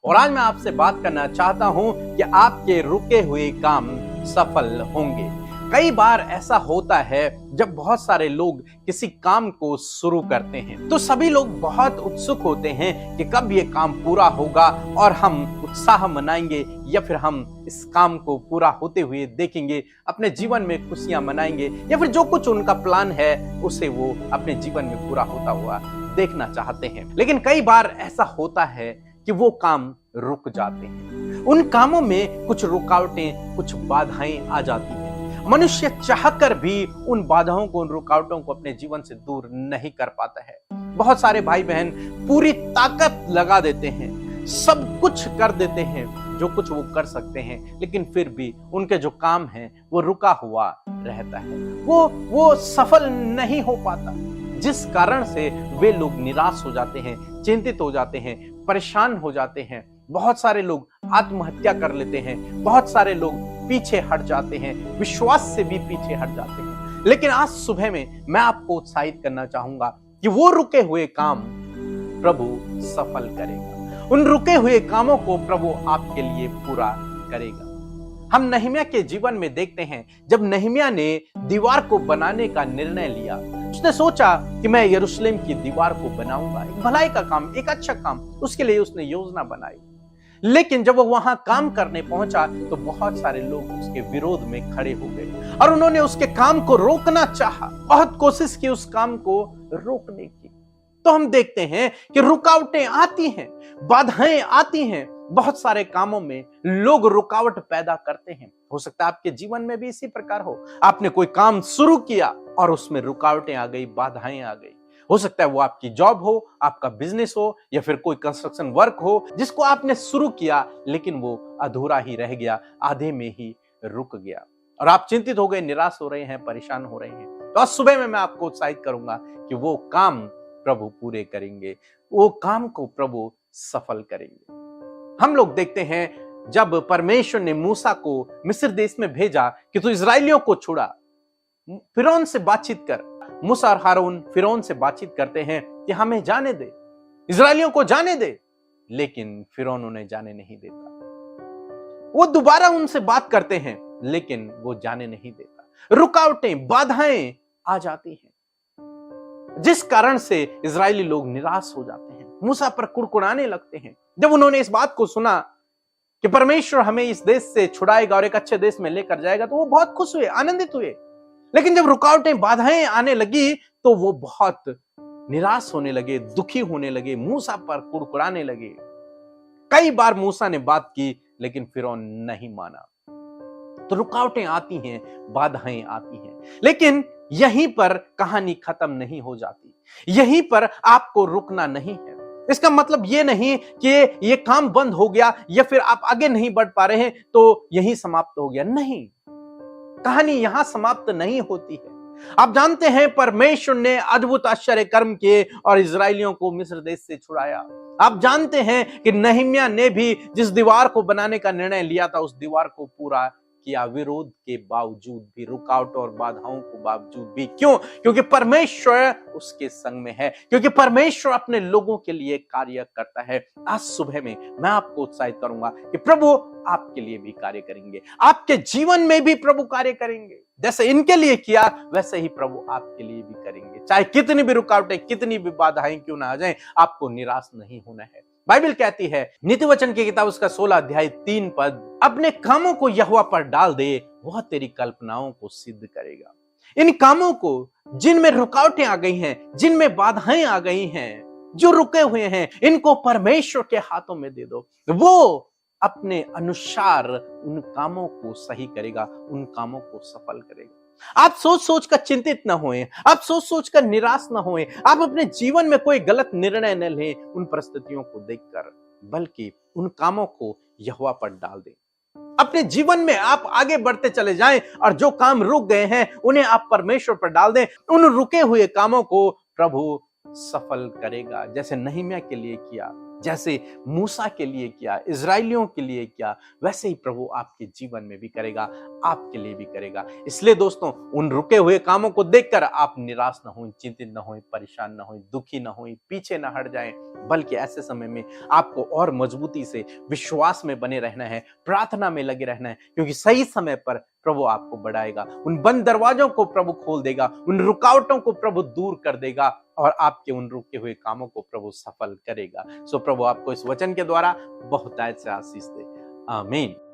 और आज मैं आपसे बात करना चाहता हूं कि आपके रुके हुए काम सफल होंगे। कई बार ऐसा होता है जब बहुत सारे लोग किसी काम को शुरू करते हैं तो सभी लोग बहुत उत्सुक होते हैं कि कब ये काम पूरा होगा और हम उत्साह मनाएंगे या फिर हम इस काम को पूरा होते हुए देखेंगे, अपने जीवन में खुशियां मनाएंगे या फिर जो कुछ उनका प्लान है उसे वो अपने जीवन में पूरा होता हुआ देखना चाहते हैं। लेकिन कई बार ऐसा होता है कि वो काम रुक जाते हैं। उन कामों में कुछ रुकावटें, कुछ बाधाएं आ जाती हैं। मनुष्य चाहकर भी उन बाधाओं को, उन रुकावटों को अपने जीवन से दूर नहीं कर पाता है। बहुत सारे भाई बहन पूरी ताकत लगा देते हैं, सब कुछ कर देते हैं जो कुछ वो कर सकते हैं, लेकिन फिर भी उनके जो काम है वो रुका हुआ रहता है। वो सफल नहीं हो पाता, जिस कारण से वे लोग निराश हो जाते हैं, चिंतित हो जाते हैं, परेशान हो जाते हैं। बहुत सारे लोग आत्महत्या कर लेते हैं, बहुत सारे लोग पीछे हट जाते हैं, विश्वास से भी पीछे हट जाते हैं। लेकिन आज सुबह में मैं आपको उत्साहित करना चाहूंगा कि वो रुके हुए काम प्रभु सफल करेगा। उन रुके हुए कामों को प्रभु आपके लिए पूरा करेगा। हम नहम्याह के जीवन में देखते हैं, जब नहम्याह ने दीवार को बनाने का निर्णय लिया, उसने सोचा कि मैं यरूशलेम की दीवार को बनाऊंगा। एक भलाई का काम, एक अच्छा काम, उसके लिए उसने योजना बनाई। लेकिन जब वो वहां काम करने पहुंचा तो बहुत सारे लोग उसके विरोध में खड़े हो गए और उन्होंने उसके काम को रोकना चाहा, बहुत कोशिश की उस काम को रोकने की। तो हम देखते हैं कि रुकावटें आती हैं, बाधाएं आती हैं। बहुत सारे कामों में लोग रुकावट पैदा करते हैं। हो सकता है आपके जीवन में भी इसी प्रकार हो। आपने कोई काम शुरू किया और उसमें रुकावटें आ गई, बाधाएं आ गई। हो सकता है वो आपकी जॉब हो, आपका बिजनेस हो या फिर कोई कंस्ट्रक्शन वर्क हो जिसको आपने शुरू किया लेकिन वो अधूरा ही रह गया, आधे में ही रुक गया और आप चिंतित हो गए, निराश हो रहे हैं, परेशान हो रहे हैं। तो आज सुबह में मैं आपको उत्साहित करूंगा कि वो काम प्रभु पूरे करेंगे, वो काम को प्रभु सफल करेंगे। हम लोग देखते हैं जब परमेश्वर ने मूसा को मिस्र देश में भेजा कि तू इजरायलियों को छुड़ा, फिरौन से बातचीत कर। मूसा और हारून फिरौन से बातचीत करते हैं कि हमें जाने दे, इजरायलियों को जाने दे, लेकिन फिरौन उन्हें जाने नहीं देता। वो दोबारा उनसे बात करते हैं लेकिन वो जाने नहीं देता। रुकावटें, बाधाएं आ जाती हैं जिस कारण से इजरायली लोग निराश हो जाते हैं, मूसा पर कुड़कुड़ाने लगते हैं। जब उन्होंने इस बात को सुना कि परमेश्वर हमें इस देश से छुड़ाएगा और एक अच्छे देश में लेकर जाएगा तो वो बहुत खुश हुए, आनंदित हुए। लेकिन जब रुकावटें, बाधाएं आने लगी तो वो बहुत निराश होने लगे, दुखी होने लगे, मूसा पर कुड़कुड़ाने लगे। कई बार मूसा ने बात की लेकिन फिरौन नहीं माना। तो रुकावटें आती हैं, बाधाएं आती हैं, लेकिन यहीं पर कहानी खत्म नहीं हो जाती। यहीं पर आपको रुकना नहीं है। इसका मतलब ये नहीं कि ये काम बंद हो गया या फिर आप आगे नहीं बढ़ पा रहे हैं तो यहीं समाप्त हो गया। नहीं, कहानी यहां समाप्त नहीं होती है। आप जानते हैं परमेश्वर ने अद्भुत आश्चर्य कर्म किए और इजरायलियों को मिस्र देश से छुड़ाया। आप जानते हैं कि नहम्याह ने भी जिस दीवार को बनाने का निर्णय लिया था उस दीवार को पूरा किया, विरोध के बावजूद भी, रुकावटों और बाधाओं के बावजूद भी। क्यों? क्योंकि परमेश्वर उसके संग में है, क्योंकि परमेश्वर अपने लोगों के लिए कार्य करता है। आज सुबह में मैं आपको उत्साहित करूंगा कि प्रभु आपके लिए भी कार्य करेंगे, आपके जीवन में भी प्रभु कार्य करेंगे। जैसे इनके लिए किया वैसे ही प्रभु आपके लिए भी करेंगे। चाहे कितनी भी रुकावटें, कितनी भी बाधाएं क्यों ना आ जाएं, आपको निराश नहीं होना है। बाइबल कहती है नीति वचन की किताब उसका 16 अध्याय 3 पद, अपने कामों को यहोवा पर डाल दे, वह तेरी कल्पनाओं को सिद्ध करेगा। इन कामों को जिनमें रुकावटें आ गई हैं, जिनमें बाधाएं आ गई हैं, जो रुके हुए हैं, इनको परमेश्वर के हाथों में दे दो। वो अपने अनुसार उन कामों को सही करेगा, उन कामों को सफल करेगा। आप सोच सोच कर चिंतित ना होएं, आप सोच सोच कर निराश ना होएं, आप अपने जीवन में कोई गलत निर्णय न लें उन परिस्थितियों को देखकर, बल्कि उन कामों को यहोवा पर डाल दें। अपने जीवन में आप आगे बढ़ते चले जाएं और जो काम रुक गए हैं उन्हें आप परमेश्वर पर डाल दें। उन रुके हुए कामों को प्रभु सफल करेगा, जैसे नहम्याह के लिए किया, जैसे मूसा के लिए किया, इज़राइलियों के लिए किया, वैसे ही प्रभु आपके जीवन में भी करेगा, आपके लिए भी करेगा। इसलिए दोस्तों, उन रुके हुए कामों को देखकर आप निराश ना हों, चिंतित ना हों, परेशान ना हों, दुखी ना हों, पीछे ना हट जाएं, बल्कि ऐसे समय में आपको और मजबूती से विश्वास में बने रहना है, प्रार्थना में लगे रहना है, क्योंकि सही समय पर प्रभु आपको बढ़ाएगा, उन बंद दरवाजों को प्रभु खोल देगा, उन रुकावटों को प्रभु दूर कर देगा और आपके उन रुके हुए कामों को प्रभु सफल करेगा। सो प्रभु आपको इस वचन के द्वारा बहुतायत से आशीष दे। आमीन।